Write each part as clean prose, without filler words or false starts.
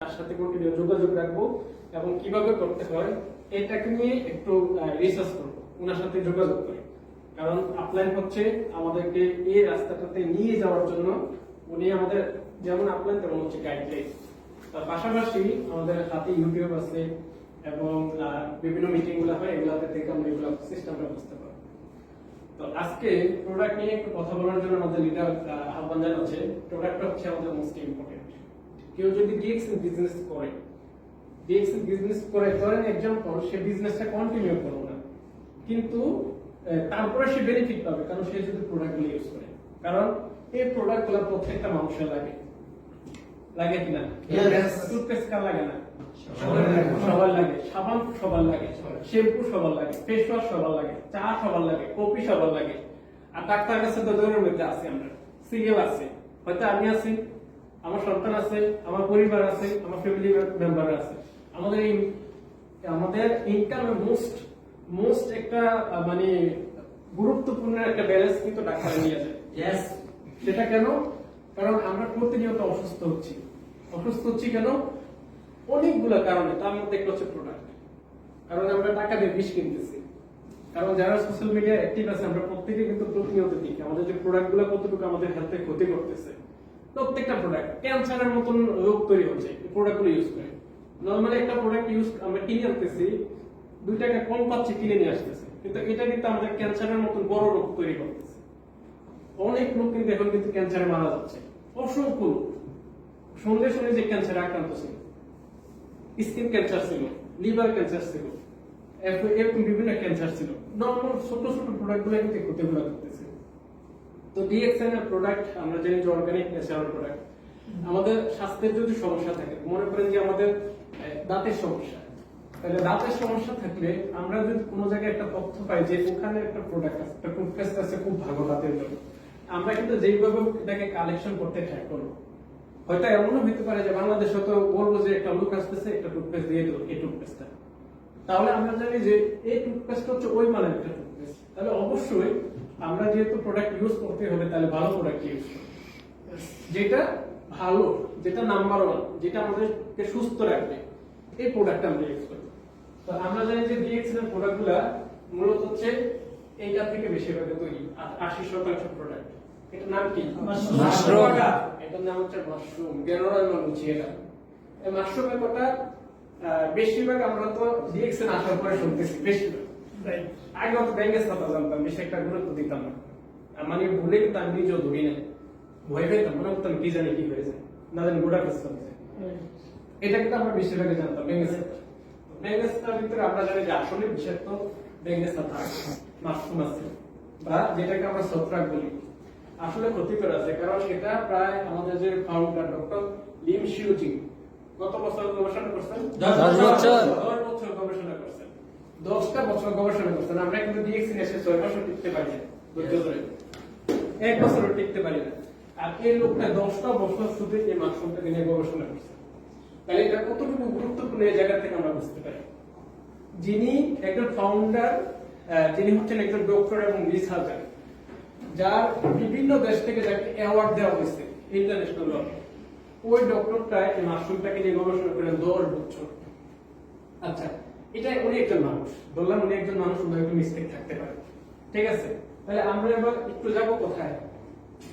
তার সাথে কন্টিনিউ যোগাযোগ রাখবো এবং কিভাবে করতে হয় এটাকে নিয়ে একটু রিসার্চ করবো, ওনার সাথে যোগাযোগ করে। কারণ আপলাইন হচ্ছে আমাদেরকে এই রাস্তাটাতে নিয়ে যাওয়ার জন্য উনি আমাদের যেমন আপলাইন তেমন হচ্ছে গাইডলাইন। তার পাশাপাশি আমাদের হাতে ইউটিউব আছে এবং বিভিন্ন মিটিং গুলো হয়, এগুলাতে থেকে আমরা এগুলো সিস্টেমটা বুঝতে পারবো। তো আজকে প্রোডাক্ট নিয়ে একটু কথা বলার জন্য আমাদের লিডার আহ্বান জানাচ্ছে। প্রোডাক্টটা হচ্ছে আমাদের মোস্ট ইম্পর্টেন্ট। কেউ যদি ডিএক্সএল বিজনেস করে, ডিএক্সএল বিজনেস করে ধরেন এক্সাম্পল সে বিজনেসটা কন্টিনিউ করবে না, কিন্তু তারপরে সে বেনিফিট পাবে কারণ সে যদি প্রোডাক্টগুলো ইউজ করে। কারণ এই প্রোডাক্টগুলো প্রত্যেকটা মানুষের লাগে, লাগে কিনা? টুথপেস্ট কার লাগে না? সবার লাগে। সাবান সবার লাগে, শ্যাম্পু সবার লাগে, ফেস ওয়াশ সবার লাগে, চা সবার লাগে, কফি সবার লাগে। আর ডাক্তার কাছে তো দৌড়ের মধ্যে আছি, আমরা সিরিয়াল আছে, হয়তো আমি আছি, আমার সন্তান আছে, আমার পরিবার আছে, আমার ফ্যামিলি মেম্বার আছে। আমাদের ইনকামের মোস্ট একটা মানে গুরুত্বপূর্ণ একটা ব্যালেন্স কিন্তু ডাক্তার নিয়ে যায়। সেটা কেন? কারণ আমরা প্রতিনিয়ত অসুস্থ হচ্ছি কেন? অনেকগুলো কারণে, তার মধ্যে একটা হচ্ছে প্রোডাক্ট। কারণ আমরা টাকা দিয়ে বিষ কিনতেছি। কারণ যারা সোশ্যাল মিডিয়া অ্যাক্টিভ আছে আমরা প্রত্যেকে কিন্তু প্রতিনিয়ত দেখি আমাদের যে প্রোডাক্টগুলো কতটুকু আমাদের হেলথে ক্ষতি করতেছে। প্রত্যেকটা প্রোডাক্ট ক্যান্সারের মতন রোগ তৈরি হচ্ছে এই প্রোডাক্টগুলো ইউজ করে। নরমালি একটা প্রোডাক্ট আমরা কিনে আনতেছি, 2 টাকা কম পাচ্ছি কিনে নিয়ে আসতেছে, কিন্তু এটা কিন্তু আমাদের ক্যান্সারের মতন বড় রোগ তৈরি করতেছে। অনেক লোক কিন্তু এখন কিন্তু ক্যান্সারে মারা যাচ্ছে, অসংখ্য লোক। শুনলে যে ক্যান্সারে আক্রান্ত ছিল, স্কিন ক্যান্সার ছিল, লিভার ক্যান্সার ছিল, এরকম বিভিন্ন ক্যান্সার ছিল। নরমাল ছোট প্রোডাক্টগুলো কিন্তু ক্ষতিগুলো করতেছে। তো ডিএক্সএন এর প্রোডাক্ট আমরা জানি যে অর্গানিক ন্যাচারাল প্রোডাক্ট। আমাদের স্বাস্থ্যের যদি সমস্যা থাকে, মনে করেন যে আমাদের দাঁতের সমস্যা, তাহলে দাঁতের সমস্যা থাকলে আমরা যদি কোনো জায়গায় একটা তথ্য পাই যে ওখানে একটা প্রোডাক্ট আছে, একটা টুথপেস্ট আছে খুব ভালো দাঁতের জন্য, আমরা কিন্তু যেইভাবে এটাকে কালেকশন করতে ট্রাই করবো। হয়তো এমনও হতে পারে যে বাংলাদেশে তো বলবো যে একটা লোক আসতেছে, একটা টুথপেস্ট দিয়ে দেবো এই টুথপেস্টটা, তাহলে আমরা জানি যে এই টুথপেস্ট হচ্ছে ওই মানের একটা টুথপেস্ট। তাহলে অবশ্যই আমরা যেহেতু প্রোডাক্ট ইউজ করতে হবে, তাহলে ভালো প্রোডাক্ট ইউজ করব, যেটা ভালো, যেটা নাম্বার 1, যেটা আমাদেরকে সুস্থ রাখবে, এই প্রোডাক্ট আমরা ইউজ করব। তো আমরা জানি যে ডিএক্সএল এর প্রোডাক্টগুলো মূলত হচ্ছে এইটা থেকে বেশিরভাগ তৈরি, 80% প্রোডাক্ট। এটার নাম কি? মাশরুম। এটার নাম হচ্ছে মাশরুম, গেনোরা মালুচি। এই মাশরুমের কথা বেশিরভাগ আমরা তো ডিএক্সএল আসার পরে শুনতেছি, বেশিরভাগ। আগে অত ব্যাঙ্গের কথা জানতাম, বেশি একটা গুরুত্ব দিতাম না, মানে ভুলে কিন্তু আমি নিজেও ধরি না, ভয় পেতাম, মনে করতাম কি জানি কি হয়েছে, না জানি গোটা ফেসতাম। এটা কিন্তু আমরা বেশিরভাগই জানতাম ব্যাঙ্গেসটার ভিতরে আমরা জানি যে আসলে বিষাক্ত ব্যাঙ্গেসটা থাকে, মাশরুম আছে, বা যেটাকে আমরা ছত্রাক বলি, আসলে ক্ষতিকর আছে। কারণ এটা প্রায় আমাদের যে ফাউন্ডার ডক্টর লিম শিউজিং কত বছর গবেষণা করছেন? 10 বছর গবেষণা করছেন, 10টা বছর গবেষণা করছেন। আমরা কিন্তু ডিএক্সএন এসে 6 বছর টিকতে পারি না, ধৈর্য ধরে 1 বছরও টিকতে পারি না। আর এই লোকটা 10টা বছর শুধু এই মাশরুমটাকে নিয়ে গবেষণা করছে। তাহলে এটা কতটুকু গুরুত্বপূর্ণ এই জায়গা থেকে আমরা বুঝতে পারি। যিনি একজন ফাউন্ডার, যিনি হচ্ছেন একজন ডক্টর এবং রিসার্চার, যার বিভিন্ন দেশ থেকে যাকে অ্যাওয়ার্ড দেওয়া হয়েছে ইন্টারন্যাশনাল লেভেলে, ওই ডক্টরটা এই মাশরুমটাকে নিয়ে গবেষণা করেন 10 বছর। আচ্ছা, এটা উনি একজন মানুষ, বললাম উনি একজন মানুষ, উনি একটু মিস্টেক থাকতে পারে, ঠিক আছে। তাহলে আমরা এবার একটু যাব কোথায়?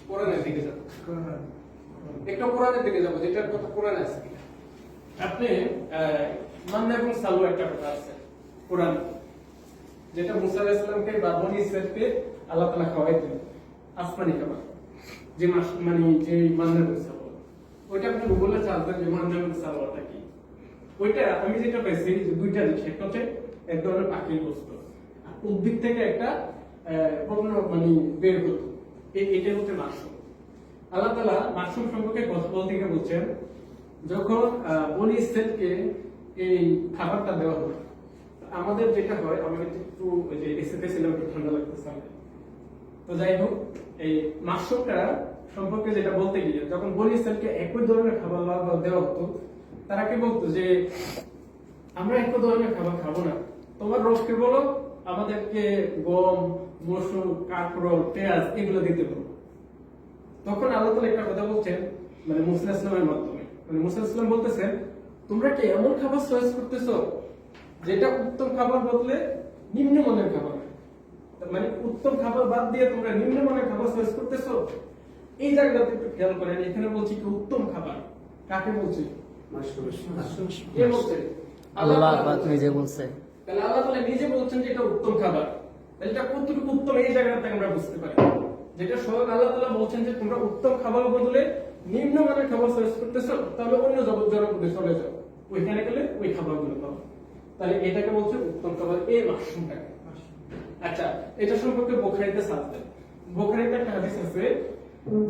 কোরআনের দিকে যাব, একটু কোরআনের দিকে যাব, যেটার কথা কোরআনে আছে। আপনি মান্না এবং সালু একটা কথা আছে কোরআন, যেটা মুসা আলাইহিস সালামকে বা বনি ইসরাইলকে আল্লাহ তাআলা খাওয়াইতেন আসমানি খাবার, যে মানে যে মান্না এবং সালু, ওইটা আপনি গুগলে সার্চ দেন যে মান্না এবং সালুটা কি। ওইটা আমি যেটা পাইছি যে দুইটা জিনিস, একটা হচ্ছে এক ধরনের পাখির বস্তু, আর উদ্ভিদ থেকে একটা পণ্য মানে বের হতো, এটা হচ্ছে মাশরুম। আল্লাহ তাআলা মাশরুম সম্পর্কে কথা বলতে গিয়ে বলছেন, যখন বনি ইসরাইলকে এই খাবারটা দেওয়া হলো, আমাদের যেটা হয়, আমি একটু ওই যে এসিতে ছিলাম, একটু ঠান্ডা লাগতেছে, তো যাই হোক, এই মাশরুমটা সম্পর্কে যেটা বলতে গিয়ে যখন বনি ইসরাইলকে একই ধরনের খাবার দেওয়া হতো, তারা কি বলতো যে আমরা একই ধরনের খাবার খাবো না, তোমার রোগকে বলো আমাদেরকে গম, মসুর, কাঁকরোল, পেঁয়াজ এগুলো দিতে বলো। তখন আল্লাহ তাআলা একটা কথা বলছেন, মানে মুসা আলাইহিস সালামের মাধ্যমে, মানে মুসা আলাইহিস সালাম বলতেছেন তোমরা কি এমন খাবার চয়েস করতেছো যেটা উত্তম খাবার বদলে নিম্নমানের খাবার, মানে উত্তম খাবার বাদ দিয়ে তোমরা নিম্নমানের খাবার চয়েস করতেছো? এই জায়গাটাতে একটু খেয়াল করেন, এখানে বলছি কি উত্তম খাবার কাকে বলছে? কে বলছে? আল্লাহ পাক নিজে বলছে। তাহলে আল্লাহ তাআলা নিজে বলছেন যে এটা উত্তম খাবার। তাহলে এটা কতটুকু উত্তম এই জায়গাটাতে আমরা বুঝতে পারি। যেটা স্বয়ং আল্লাহ তাআলা বলছেন যে তোমরা উত্তম খাবার বদলে নিম্নমানের খাবার চয়েস করতেছো, তাহলে অন্য জগৎ জগতে চলে যাও, ওইখানে গেলে ওই খাবারগুলো পাবো। তাহলে এটাকে বলছে উত্তম খাবার, এই মাশরুমটাকে। আচ্ছা, এটা সম্পর্কে বুখারীতে সার্চ দেন। বুখারীতে একটা হাদিস আছে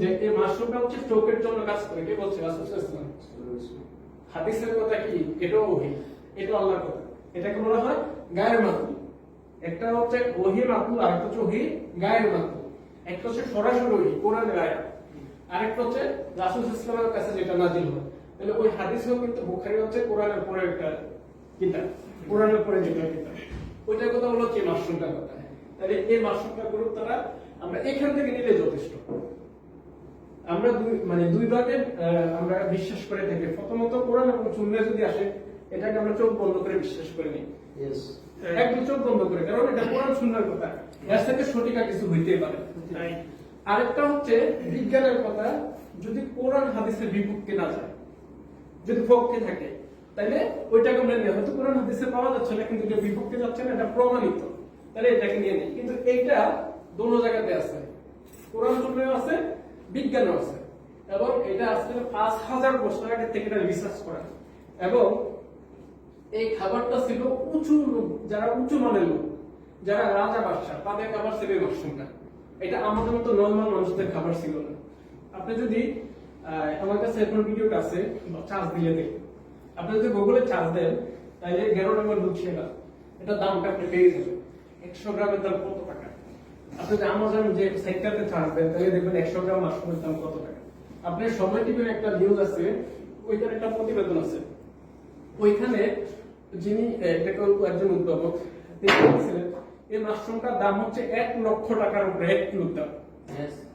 যে এই মাশরুমটা হচ্ছে চোখের জন্য কাজ করে। কে বলছে? রাসূল সাল্লাল্লাহু আলাইহি ওয়াসাল্লাম। হাদিসের কথা কি? এটাও ওহী, এটা আল্লাহর কথা। এটাকে বলা হয় গায়ের মাতুল। একটা হচ্ছে ওহী মাতুল, আর একটা হচ্ছে ওহী গায়ের মাতুল। একটা হচ্ছে সরাসরি ওহী, কোরআনের আয়াত। আরেকটা হচ্ছে রাসূল সাল্লাল্লাহু আলাইহি ওয়াসাল্লামের কাছে যেটা নাযিল হয়। তাহলে ওই হাদিসও কিন্তু বুখারী হচ্ছে কোরআনের পরে একটা কিতাব, কোরআনের পরে যেটা কিতাব, ওইটার কথা হলো কি মাশরুমটার কথা। তাহলে এই মাশরুমটা গুরুত্বটা আমরা এখান থেকে নিলে যথেষ্ট। আমরা দুই ভাগে আমরা বিশ্বাস করে থাকি। প্রথমত কোরআন এবং সুন্নাহ যদি আসে, এটাকে আমরা চোখ বন্ধ করে বিশ্বাস করে নিই। একদম চোখ বন্ধ করে, কারণ এটা কোরআন সুন্নাহর কথা, এর থেকে সঠিক আর কিছু হইতেই পারে। আরেকটা হচ্ছে বিজ্ঞানের কথা, যদি কোরআন হাদিসের বিপক্ষে না যায়, যদি পক্ষে থাকে, তাহলে ওইটাকে আমরা নিয়ে, হয়তো কোরআন হাদিসে পাওয়া যাচ্ছে না কিন্তু এটা বিপক্ষে যাচ্ছে না, এটা প্রমাণিত, তাহলে এটাকে নিয়ে নিই। কিন্তু এইটা দোনো জায়গাতে আছে, কোরআন সুন্নাহও আছে, বিজ্ঞানও আছে, এবং এটা আসলে 5000 বছর আগে থেকে এটা রিসার্চ করা। এবং এই খাবারটা ছিল উঁচু লোক, যারা উঁচু মানের লোক, যারা রাজা বাদশা, তাদের খাবার ছিল এই মাশরুমটা। এটা আমাদের মতো নরমাল মানুষদের খাবার ছিল না। আপনি যদি আমার কাছে এখন ভিডিওটা আছে, চার্জ দিলে দেখুন, আপনি যদি গুগলে চার্জ দেন, তাহলে 11 নম্বর ঢুকছে না, এটা দামটা আপনি পেয়ে যাবেন। 100 গ্রামের দাম কত টাকা? আপনি যদি আমাজন যে সেক্টরতে চার্জ দেন, তাহলে দেখবেন 100 গ্রাম মাশরুমের দাম কত টাকা। আপনি সময় টিভির একটা নিউজ আছে, ওইটার একটা প্রতিবেদন আছে, ওইখানে যিনি এটাকে একজন উদ্ভাবক তিনি বলছিলেন এই মাশরুমটার দাম হচ্ছে 1 লক্ষ টাকার উপরে, 1 কিলোর দাম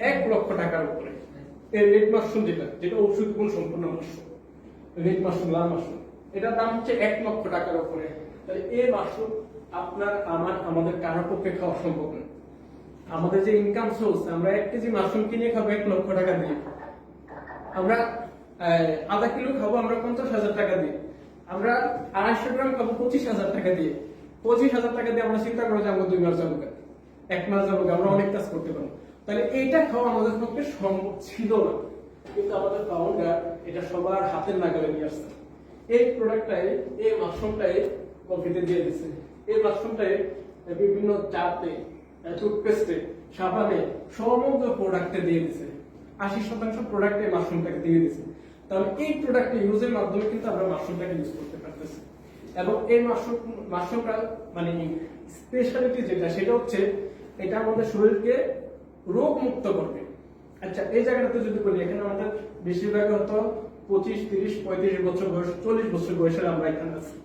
1 লক্ষ টাকার উপরে। এই রেড মাশরুম যেটা ঔষধ গুণ সম্পূর্ণ মাশরুম, রেড মাশরুম, লাল মাশরুম, এটার দাম হচ্ছে 1 লক্ষ টাকার উপরে। তাহলে এই মাশরুম আপনার আমাদের কারো পক্ষে খাওয়া সম্ভব না। আমাদের যে ইনকাম সোর্স, আমরা 1 কেজি মাশরুম কিনে খাবো 1 লক্ষ টাকা দিয়ে, আমরা আধা কিলো খাবো আমরা 50,000 টাকা দিয়ে, আমরা 250 গ্রাম খাবো 25,000 টাকা দিয়ে। 25,000 টাকা দিয়ে আমরা চিন্তা করে যাবো 2 মাস যাবো, 1 মাস যাবো, আমরা অনেক কাজ করতে পারবো। তাহলে এইটা খাওয়া আমাদের পক্ষে সম্ভব ছিল না, কিন্তু আমাদের ফাউন্ডার এটা সবার হাতের নাগালে নিয়ে আসছে। এই প্রোডাক্টটাই, এই মাশরুমটাই কফিতে দিয়ে দিচ্ছে, এই মাশরুমটাই বিভিন্ন চাতে, টুথপেস্টে, সাবানে, সমগ্র প্রোডাক্টে দিয়ে দিচ্ছে। 80% প্রোডাক্টে মাশরুমটাকে দিয়ে দিচ্ছে। তাহলে এই প্রোডাক্টে ইউজের মাধ্যমে কিন্তু আমরা মাশরুমটাকে ইউজ করতে পারতেছি। এবং এই মাশরুমটা মানে স্পেশালিটি যেটা, সেটা হচ্ছে এটা আমাদের শরীরকে রোগ মুক্ত করবে। আচ্ছা, এই জায়গাটাতে যদি বলি, এখানে আমাদের বেশিরভাগ হয়তো 25, 30, 35 বছর বয়স, 40 বছর বয়সের আমরা এখানে আছি।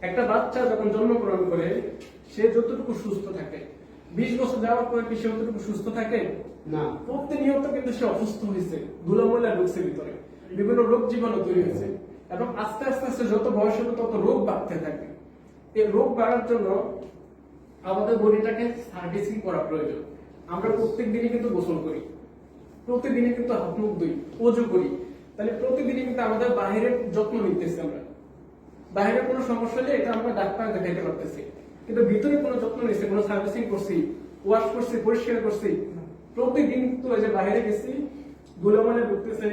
একটা বাচ্চা যখন জন্মগ্রহণ করে, সে যতটুকু সুস্থ থাকে, 20 বছর যাওয়ার পরে কি সে যতটুকু সুস্থ থাকে না? প্রতিনিয়ত কিন্তু সে অসুস্থ হয়েছে, ধুলোময়লা ঢুকছে ভিতরে, বিভিন্ন রোগ জীবাণু তৈরি হয়েছে, এবং আস্তে আস্তে আস্তে যত বয়স হবে তত রোগ বাড়তে থাকে। এই রোগ বাড়ার জন্য আমাদের বডিটাকে সার্ভিসিং করা প্রয়োজন। আমরা প্রত্যেক দিনই কিন্তু গোসল করি, প্রতিদিনই কিন্তু হাত মুখ ধুই, ওযু করি, তাহলে প্রতিদিনই কিন্তু আমাদের বাহিরের যত্ন নিতেছি। আমরা বাহিরে কোনো সমস্যা হলে এটা আমরা ডাক্তার দেখাইতে পারতেছি, কিন্তু ভিতরে কোনো যত্ন নিচ্ছি, কোনো সার্ভিসিং করছি, ওয়াশ করছি, পরিষ্কার করছি। প্রতিদিন তো এই যে বাইরে গেছি, ধুলোময়লা ঢুকতেছে,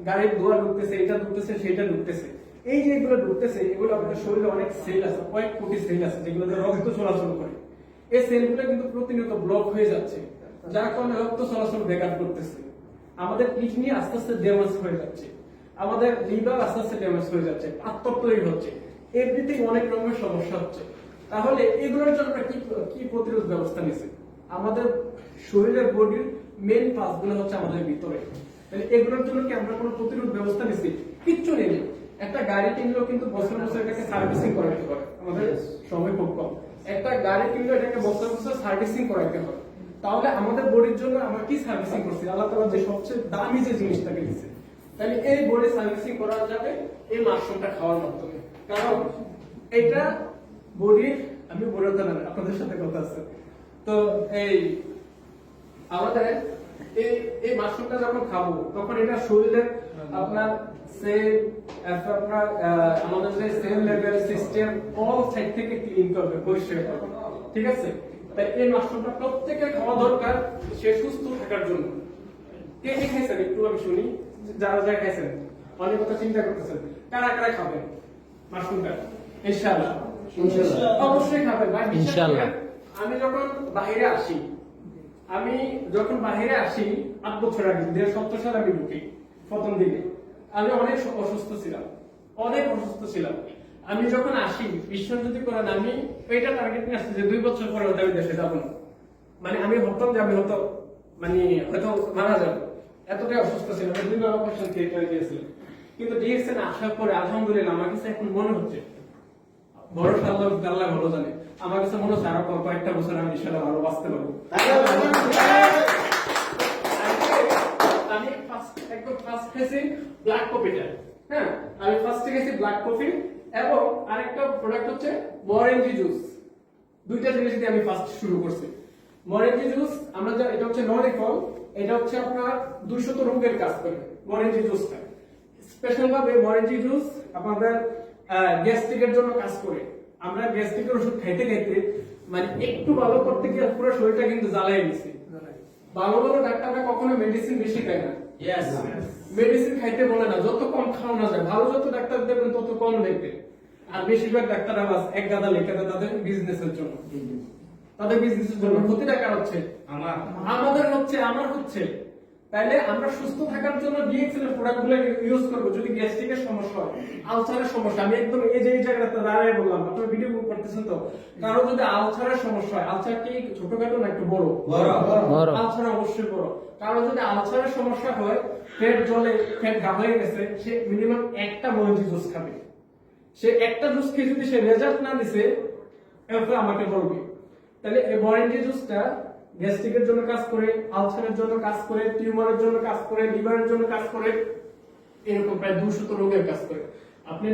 গাড়ির ধোয়া ঢুকতেছে, এটা ঢুকতেছে, সেটা ঢুকতেছে। এই যে এগুলো ঢুকতেছে, এগুলো আমাদের শরীরে অনেক সেল আছে, কয়েক কোটি সেল আছে, যেগুলোতে রক্ত চলাচল করে। এই সেলগুলো কিন্তু প্রতিনিয়ত ব্লক হয়ে যাচ্ছে, যার কারণে রক্ত চলাচল ব্যাঘাত করতেছে। আমাদের কিডনি আস্তে আস্তে ড্যামেজ হয়ে যাচ্ছে, আমাদের লিভার আস্তে আস্তে ড্যামেজ হয়ে যাচ্ছে, পাথর তৈরি হচ্ছে, এভরিথিং অনেক রকমের সমস্যা হচ্ছে। তাহলে এগুলোর জন্য আমরা কি প্রতিরোধ ব্যবস্থা নিয়েছি? আমাদের শরীরের বডির মেইন পার্টসগুলো হচ্ছে আমাদের ভিতরে। তাহলে এগুলোর জন্য কি আমরা কোনো প্রতিরোধ ব্যবস্থা নিয়েছি? কিচ্ছু নেই। একটা গাড়ি কিনলেও কিন্তু বছর বছর এটাকে সার্ভিসিং করাইতে হয়, আমাদের সময় খুব কম। একটা গাড়ি কিনলেও এটাকে বছর বছর সার্ভিসিং করাইতে হয়। তাহলে আমাদের বডির জন্য আমরা কি সার্ভিসিং করছি? আল্লাহ তাআলা যে সবচেয়ে দামি যে জিনিসটাকে দিয়েছে, তাহলে এই বডি সার্ভিসিং করা যাবে এই মাশরুমটা খাওয়ার মাধ্যমে। কারণ এটা বডির, আমি বলতে না আপনাদের সাথে কথা আছে, তো এই আমাদের এই মাশরুমটা যখন খাবো তখন এটা শরীরের আপনার সেল, আপনার আমাদের যে cell level system all side থেকে ক্লিন করবে, পরিষ্কার করবে, ঠিক আছে? তাই এই মাশরুমটা প্রত্যেকের খাওয়া দরকার সে সুস্থ থাকার জন্য। কে কে খাইছেন একটু আমি শুনি, যারা যারা খাইছেন অনেক কথা চিন্তা করতেছেন, কারা কারা খাবেন মাশরুমটা? ইনশাআল্লাহ অবশ্যই খাবেন ভাই, ইনশাআল্লাহ। আমি যখন বাইরে আসি, আমি যখন বাইরে আসি 8 বছর আগে 2017 সালে আমি ঢুকি প্রথম দিকে, আমি অনেক অসুস্থ ছিলাম, অনেক অসুস্থ ছিলাম। আমি যখন আসি বিশ্বাস যদি করেন, আমি এটা টার্গেট নিয়ে আসছি যে 2 বছর পরে হয়তো আমি দেশে যাবো না, মানে আমি ভাবতাম যে আমি হয়তো হয়তো মারা যাবো, এতটাই অসুস্থ ছিলাম। 2 বার অপারেশন থিয়েটারে গিয়েছিলাম, কিন্তু ডিএক্সএন আসার পরে আলহামদুলিল্লাহ আমার কাছে এখন মনে হচ্ছে, ভরসা আল্লাহ ভালো জানে, আমার কাছে মনে হচ্ছে আরো কয়েকটা বছর আমি ইনশাআল্লাহ ভালো বাঁচতে পারবো। আমি একদম ফার্স্ট খেয়েছি ব্ল্যাক কফিটা, হ্যাঁ আমি ফার্স্টে খেয়েছি ব্ল্যাক কফি, এবং আরেকটা প্রোডাক্ট হচ্ছে মরেঞ্জি জুস। দুইটা জিনিস দিয়ে আমি ফার্স্ট শুরু করছি। মরেঞ্জি জুস আমরা এটা হচ্ছে নন অ্যালকোহল, এটা হচ্ছে আপনার 200 রোগের কাজ করে মরেঞ্জি জুসটা। স্পেশাল ভাবে মরেঞ্জি জুস আপনাদের গ্যাস্ট্রিকের জন্য কাজ করে। আমরা গ্যাস্ট্রিকের ওষুধ খাইতে খাইতে মানে একটু ভালো করতে গিয়ে পুরো শরীরটা কিন্তু জ্বালাই গেছে। ভালো ভালো ডাক্তাররা কখনো মেডিসিন বেশি খায় না, মেডিসিন খাইতে বলে না, যত কম খাওয়ানো যায়। ভালো যত ডাক্তার দেখবেন তত কম দেখবে। আর বেশিরভাগ ডাক্তাররা বাস এক গাদা লেখা দেয় তাদের বিজনেসের জন্য, তাদের বিজনেসের জন্য। প্রতিটা কার হচ্ছে আমাদের হচ্ছে, আমার হচ্ছে। তাইলে আমরা সুস্থ থাকার জন্য ডিএক্সএল এর প্রোডাক্টগুলো ইউজ করব। যদি গ্যাস্ট্রিকের সমস্যা হয়, আলসারের সমস্যা, আমি একদম এই যে জায়গাটা দাঁড়ায় বললাম, আপনারা ভিডিও করতেছেন তো, কারো যদি আলসারের সমস্যা হয়, আলসার কি ছোটখাটো না একটু বড়? আলসার অবশ্যই বড়। কারো যদি আলসারের সমস্যা হয়, পেট জ্বলে, পেট ঘা হয়ে গেছে, সে মিনিমাম একটা মরেঞ্জি জুস খাবে। সে একটা জুস খেয়ে যদি সে রেজাল্ট না দিছে, এরপরে আমাকে বলবে। তাহলে এই মরেঞ্জি জুসটা গ্যাস্ট্রিকের জন্য কাজ করে, আলসারের জন্য কাজ করে, টিউমারের জন্য কাজ করে, লিভারের জন্য কাজ করে, এরকম প্রায় 200 রোগের কাজ করে। আপনি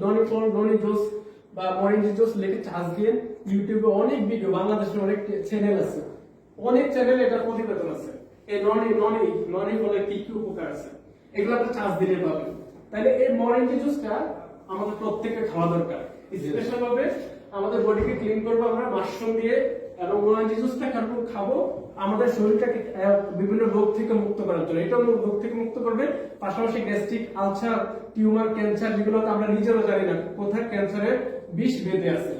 ননি ফল, ননি জুস বা মরেঞ্জি জুস লিখে চার্জ দিয়ে ইউটিউবে অনেক ভিডিও, বাংলাদেশের অনেক চ্যানেল আছে, অনেক চ্যানেলে এটা প্রতিবেদন আছে। এই ননি ফলে কি কি উপকার আছে, এগুলো আপনি চার্জ দিলে পাবেন। তাহলে এই মরেঞ্জি জুসটা আমাদের প্রত্যেকের খাওয়া দরকার। স্পেশাল ভাবে আমাদের বডিকে ক্লিন করবো আমরা মাশরুম দিয়ে, এবং মরেঞ্জি জুসটা খাবো আমাদের শরীরটাকে বিভিন্ন রোগ থেকে মুক্ত করার জন্য। এটা রোগ থেকে মুক্ত করবে, পাশাপাশি গ্যাস্ট্রিক, আলসার, টিউমার, ক্যান্সার, যেগুলো আমরা নিজেরও জানি না কোথায় ক্যান্সারের বিষ বেঁধে আছে,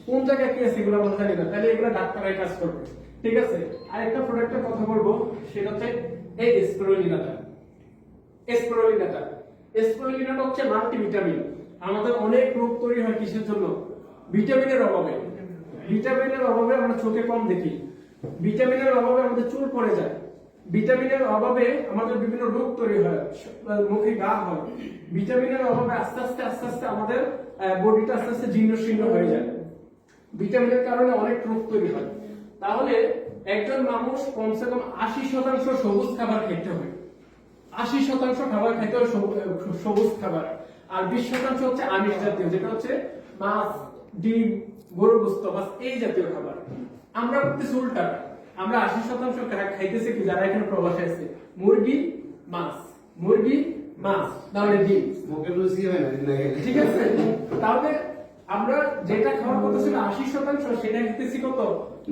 কোন জায়গায় কি আছে এগুলো আমরা জানি না। তাহলে এগুলো ডাক্তারাই কাজ করবে, ঠিক আছে? আরেকটা প্রোডাক্টের কথা বলবো, সেটা হচ্ছে এই স্পিরুলিনাটা। স্পিরুলিনাটা হচ্ছে মাল্টিভিটামিন। আমাদের অনেক রোগ তৈরি হয় কিসের জন্য? ভিটামিনের অভাবে। ভিটামিনের অভাবে আমরা চোখে কম দেখি, ভিটামিনের অভাবে আমাদের চুল পড়ে যায়, ভিটামিনের অভাবে আমাদের বিভিন্ন রোগ তৈরি হয়, মুখে ঘা হয়। ভিটামিনের অভাবে আস্তে আস্তে আমাদের বডিটা আস্তে আস্তে জীর্ণ শীর্ণ হয়ে যায়। ভিটামিনের কারণে অনেক রোগ তৈরি হয়। তাহলে একজন মানুষ কমসে কম 80% সবুজ খাবার খেতে হবে। 80% খাবার খেতে হবে সবুজ খাবার, আর 20% হচ্ছে আমিষ জাতীয়, যেটা হচ্ছে মাছ, ডিম, গরুর গোশত, মাছ, এই জাতীয় খাবার। আমরা করতেছি উল্টাটা, আমরা 80% খাইতেছি কি, যারা এখানে প্রবাসে আছে, মুরগি মাছ, তাহলে ডিম, ঠিক আছে? তাহলে আমরা যেটা খাওয়ার কথা ছিল 80%, সেটা খেতেছি কত?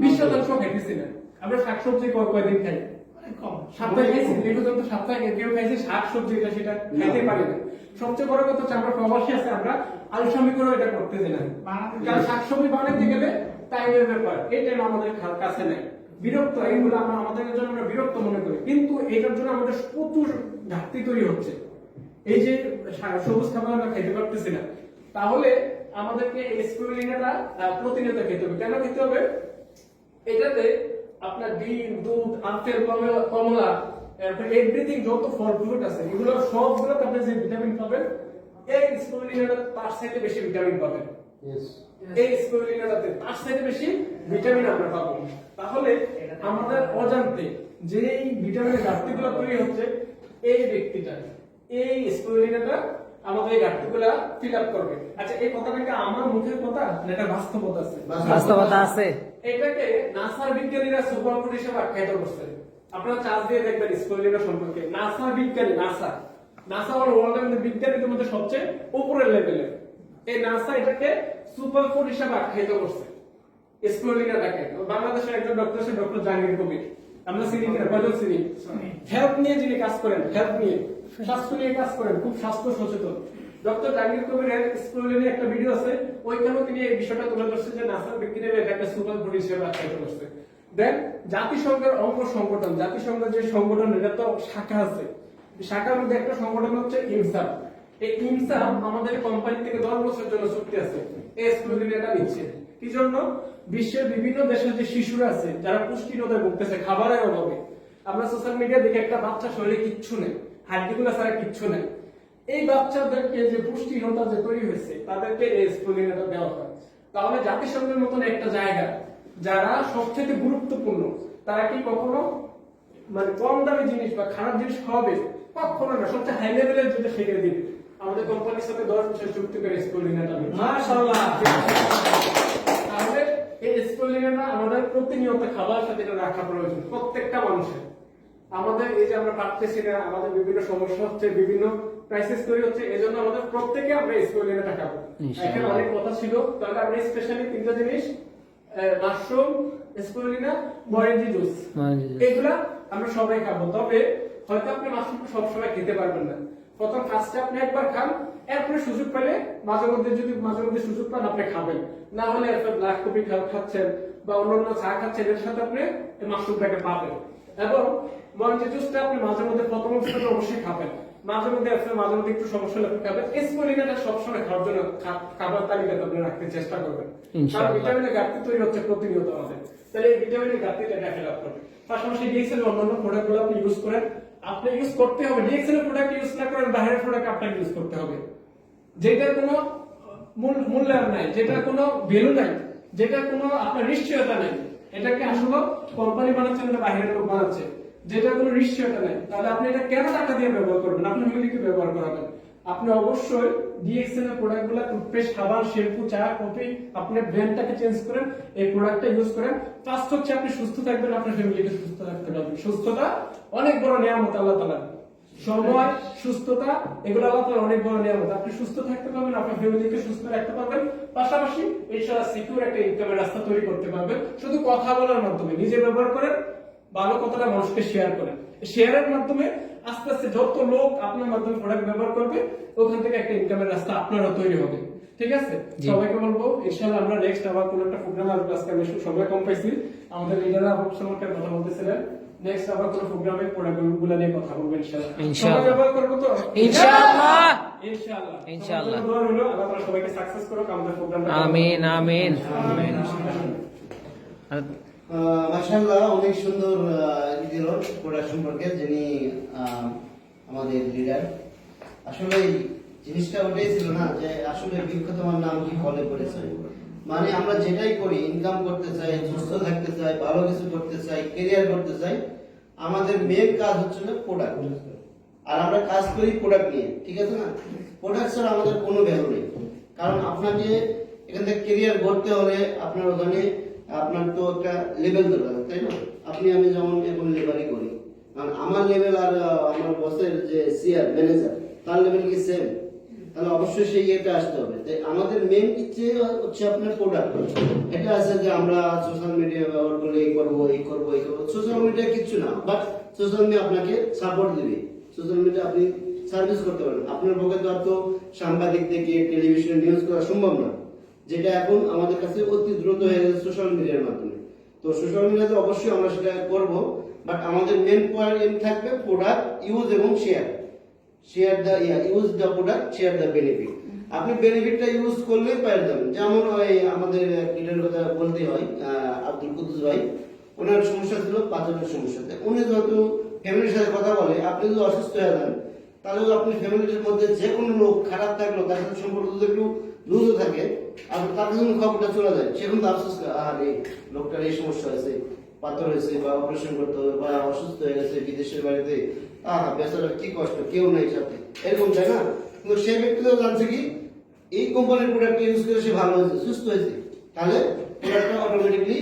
20% খাইতেছি না। আমরা শাকসবজি কয়দিন খাই? সপ্তাহে খাইছি, এই পর্যন্ত সপ্তাহে কেউ খাইছে শাকসবজি, সেটা খাইতে পারি না। সবচেয়ে বড় কথা হচ্ছে আমরা প্রবাসী আছে, আমরা আলসামি করে এটা করতে দিই না। কারণ শাকসবজি বানাইতে গেলে টাইমের ব্যাপার, এই টাইম আমাদের কাছে নেই, বিরক্ত। এইগুলো আমরা আমাদের জন্য আমরা বিরক্ত মনে করি, কিন্তু এটার জন্য আমাদের প্রচুর ঘাটতি তৈরি হচ্ছে। এই যে সবুজ খাবার আমরা খাইতে পারতেছি না, তাহলে আমাদেরকে স্পিরুলিনাটা প্রতিনিয়ত খেতে হবে। কেন খেতে হবে? এটাতে আপনার ডিম, দুধ, আপেল, কমলা, এভরিথিং, যত ফল ফ্রুট আছে, এগুলো সবগুলোতে আপনি যে ভিটামিন পাবেন, এই স্পিরুলিনাটা তার সাথে বেশি ভিটামিন পাবেন। এই স্পিরুলিনাটাতে তার সাথে বেশি ভিটামিন আমরা পাবো। তাহলে আমাদের অজান্তে যেই ভিটামিনের ঘাটতিগুলো তৈরি হচ্ছে, এই ব্যক্তিটা এই স্পোরুলিনাটা আমাদের এই ঘাটতিগুলা ফিল আপ করবে। আচ্ছা, এই কথাটা কি আমার মুখের কথা না এটা বাস্তবতা আছে? বাস্তবতা আছে। এটাকে নাসার বিজ্ঞানীরা সুপারফুড হিসেবে আখ্যায়িত করছেন। আপনারা চার্জ দিয়ে দেখবেন স্পোরুলিনা সম্পর্কে। নাসার বিজ্ঞানী, নাসা হলো ওয়ার্ল্ডের মধ্যে বিজ্ঞানীদের মধ্যে সবচেয়ে উপরের লেভেলের। এই নাসা এটাকে সুপারফুড হিসেবে আখ্যায়িত করছে স্পোরুলিনাটাকে। বাংলাদেশের একজন ডক্টর আছে ডক্টর জাহাঙ্গীর কবির, আমরা চিনি কিনা, কয়জন চিনি? হেলথ নিয়ে যিনি কাজ করেন, হেলথ নিয়ে, স্বাস্থ্য নিয়ে কাজ করেন, খুব স্বাস্থ্য সচেতন ডক্টর জাহাঙ্গীর কবিরের স্পোরুলিনার একটা ভিডিও আছে, ওইখানেও তিনি এই বিষয়টা তুলে ধরছেন যে নাসার বিজ্ঞানীরা এটাকে সুপারফুড হিসেবে আখ্যায়িত করছে। দেন জাতিসংঘের অঙ্গ সংগঠন, জাতিসংঘের যে সংগঠন এটা তো শাখা আছে, শাখার মধ্যে একটা সংগঠন হচ্ছে ইনসাফ। এই ইনসাফ আমাদের কোম্পানি থেকে 10 বছরের জন্য চুক্তি আছে এই স্পোরুলিনাটা নিচ্ছে। কি জন্য? বিশ্বের বিভিন্ন দেশের যে শিশুরা আছে যারা পুষ্টিহীনতায় ভুগতেছে খাবারের অভাবে, আমরা সোশ্যাল মিডিয়া দেখে একটা বাচ্চা শরীরে কিচ্ছু নেই, হাড্ডিগুলো ছাড়া কিচ্ছু নেই, এই বাচ্চাদেরকে যে পুষ্টিহীনতা যে তৈরি হয়েছে তাদেরকে এই স্পোরুলিনাটা দেওয়া হয়। তাহলে জাতিসংঘের মতন একটা জায়গা যারা সবথেকে গুরুত্বপূর্ণ, তারা কি কখনো মানে কম দামি জিনিস বা খারাপ জিনিস খাওয়াবে? কখনো না, সবচেয়ে হাই লেভেলের যেটা সেটা দিবে। আমাদের কোম্পানির সাথে 10 বছর চুক্তি করে স্পোরুলিনাটা মাশাআল্লাহ। তাহলে এই স্পোরুলিনাটা আমাদের প্রতিনিয়ত খাবার সাথে এটা রাখা প্রয়োজন প্রত্যেকটা মানুষের। আমাদের এই যে আমরা পাচ্ছি না, আমাদের বিভিন্ন সমস্যা হচ্ছে, বিভিন্ন ক্রাইসিস তৈরি হচ্ছে, এজন্য আমাদের প্রত্যেকে আমরা স্পোরুলিনাটা খাবো। এখানে অনেক কথা ছিল, তাহলে আমরা স্পেশালি 3টা জিনিস, মাশরুম, স্পোরুলিনা, মরেঞ্জি জুস, এগুলা আমরা সবাই খাবো। তবে হয়তো আপনি মাশরুম সবসময় খেতে পারবেন না, প্রথম ফার্স্টে আপনি একবার খান, এরপরে সুযোগ পেলে মাঝে মধ্যে সুযোগ পান আপনি খাবেন, না হলে ব্ল্যাক কফি খাচ্ছেন বা অন্যান্য চা খাচ্ছেন, এর সাথে আপনি মাশরুমটাকে পাবেন। এবং মরেঞ্জি জুসটা আপনি মাঝে মধ্যে প্রথম অবস্থাতে অবশ্যই খাবেন, মাঝে মধ্যে একটু সমস্যা হলে আপনি খাবেন। স্পোরুলিনাটা সবসময় খাওয়ার জন্য খাবার তালিকাতে আপনি রাখতে চেষ্টা করবেন, কারণ ভিটামিনের ঘাটতি তৈরি হচ্ছে প্রতিনিয়ত আমাদের। তাহলে এই ভিটামিনের ঘাটতিটা ফিল আপ করবে। পাশাপাশি ডিএক্সএল এর অন্যান্য প্রোডাক্টগুলো আপনি ইউজ করেন, আপনি ইউজ করতে হবে। ডিএক্সএল এর প্রোডাক্ট ইউজ না করেন, বাইরের প্রোডাক্ট আপনাকে ইউজ করতে হবে, যেটার কোনো মূল্যায়ন নাই, যেটার কোনো ভ্যালু নাই, যেটার কোনো আপনার নিশ্চয়তা নাই। এটাকে আসলে কোম্পানি বানাচ্ছে না, বাইরের লোক বানাচ্ছে, যেটার কোনো নিশ্চয়তা নাই। তাহলে আপনি এটা কেন টাকা দিয়ে ব্যবহার করবেন? আপনি ফ্যামিলিকে ব্যবহার করাবেন। আপনি অবশ্যই ডিএক্সএল এর প্রোডাক্টগুলো, টুথপেস্ট, সাবান, শ্যাম্পু, চা, কফি, আপনি ব্র্যান্ডটাকে চেঞ্জ করেন, এই প্রোডাক্টটা ইউজ করেন। ফার্স্ট হচ্ছে আপনি সুস্থ থাকবেন, আপনার ফ্যামিলিকে সুস্থ রাখতে পারবেন। সুস্থতা অনেক বড় নিয়ামত আল্লাহ তাআলার। সময়, সুস্থতা, এগুলো আল্লাহ তাআলার অনেক বড় নিয়ামত। আপনি সুস্থ থাকতে পারবেন, আপনার ফ্যামিলিকে সুস্থ রাখতে পারবেন, পাশাপাশি ইনশাআল্লাহ সিকিউর একটা ইনকামের রাস্তা তৈরি করতে পারবেন। শুধু কথা বলার মাধ্যমে নিজে ব্যবহার করেন, ভালো কথাটা মানুষকে শেয়ার করেন। শেয়ারের মাধ্যমে আস্তে আস্তে যত লোক আপনার মাধ্যমে প্রোডাক্ট ব্যবহার করবে, ওখান থেকে একটা ইনকামের রাস্তা আপনারও তৈরি হবে। ঠিক আছে, সবাইকে বলবো ইনশাআল্লাহ আমরা নেক্সট আবার কোন একটা প্রোগ্রাম আসবে। আজকে আমি সবাই কম পাইছি, আমাদের লিডাররা সম্পর্কে কথা বলতেছিলেন। নেক্সট আবার কোন প্রোগ্রামে প্রোডাক্টগুলো নিয়ে কথা বলবো ইনশাআল্লাহ। সবাই ব্যবহার করব তো ইনশাআল্লাহ। ইনশাআল্লাহ দোয়া রইলো, আল্লাহ তাআলা সবাইকে সাকসেস করুক আমাদের প্রোগ্রামটা। আমিন আমিন। মাশাআল্লাহ, অনেক সুন্দর দিল প্রোডাক্ট সম্পর্কে, যিনি আমাদের লিডার। আসলে জিনিসটা ওটাই ছিল না যে আসলে বিখ্যাতমার নাম কি ফলে পড়েছে। মানে আমরা যেটাই করি, ইনকাম করতে চাই, সুস্থ থাকতে চাই, ভালো কিছু করতে চাই, ক্যারিয়ার করতে চাই, আমাদের মেন কাজ হচ্ছে না প্রোডাক্ট। আর আমরা কাজ করি প্রোডাক্ট নিয়ে, ঠিক আছে না? প্রোডাক্ট ছাড়া আমাদের কোনো ভ্যালু নেই। কারণ আপনাকে এখান থেকে ক্যারিয়ার গড়তে হলে আপনার ওখানে আপনার তো একটা লেভেল দরকার, তাই না? আপনি আমি যেমন এখন লেবারই করি, কারণ আমার লেভেল আর আমার বসের যে সিআর ম্যানেজার, তার লেভেল কি সেম? তাহলে অবশ্যই সেই ইয়েটা আসতে হবে। তাই আমাদের মেন ইচ্ছে হচ্ছে আপনার প্রোডাক্ট। এটা আছে যে আমরা সোশ্যাল মিডিয়া ব্যবহার করলে এই করবো। সোশ্যাল মিডিয়া কিচ্ছু না, বাট সোশ্যাল মিডিয়া আপনাকে সাপোর্ট দিবে। সোশ্যাল মিডিয়া আপনি সার্ভিস করতে পারেন। আপনার পক্ষে তো আর তো সাংবাদিক থেকে টেলিভিশনে নিউজ করা সম্ভব না, যেটা এখন আমাদের কাছে অতি দ্রুত হয়ে গেছে সোশ্যাল মিডিয়ার মাধ্যমে। তো সোশ্যাল মিডিয়াতে অবশ্যই আমরা সেটা করব, বাট আমাদের মেন পয়েন্ট থাকবে প্রোডাক্ট ইউজ এবং share. Use the product, share the benefit. আপনি বেনিফিটটা ইউজ করলেই পেয়ে যাবেন। যেমন ওই আমাদের লিডার কথা বলতে হয়, আব্দুল কুদ্দুস ভাই, ওনার সমস্যা ছিল পাথরের সমস্যাতে। উনি যেহেতু ফ্যামিলির সাথে কথা বলে, আপনি যদি অসুস্থ হয়ে যান, তাহলে আপনি ফ্যামিলির মধ্যে যে কোনো লোক খারাপ থাকলো, তার সাথে সম্পর্ক যদি একটু লুজও থাকে, আর তার জন্য খবরটা চলে যায়, সেখানে তো আফসোস করে, আর এই লোকটার এই সমস্যা হয়েছে, পাথর হয়েছে বা অপারেশন করতে হবে বা অসুস্থ হয়ে গেছে বিদেশের বাড়িতে, বেচারা কি কষ্ট, কেউ নাই সাথে, এরকম তাই না? কিন্তু সেই ব্যক্তি তো জানছে কি এই কোম্পানির প্রোডাক্ট ইউজ করে সে ভালো হয়েছে, সুস্থ হয়েছে, তাহলে প্রোডাক্টটা অটোমেটিকলি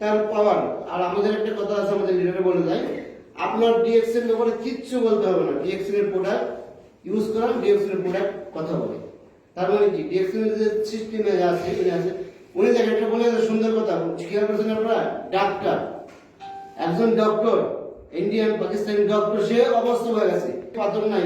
তার পাওয়ার। আর আমাদের একটা কথা আছে, আমাদের লিডারে বলে যায়, আপনার ডিএক্সএল ব্যাপারে কিচ্ছু বলতে হবে না, ডিএক্সএল এর প্রোডাক্ট ইউজ করা, ডিএক্সএল এর প্রোডাক্ট কথা বলে। তার মানে কি ডিএক্সএল এর যে সিস্টেমে আছে, উনি দেখেন একটা বলে সুন্দর কথা, খেয়াল করেছেন আপনারা, ডাক্তার, একজন ডক্টর, ইন্ডিয়ান পাকিস্তানি ডক্টর, সে অবস্থা হয়ে গেছে, পাথর নাই।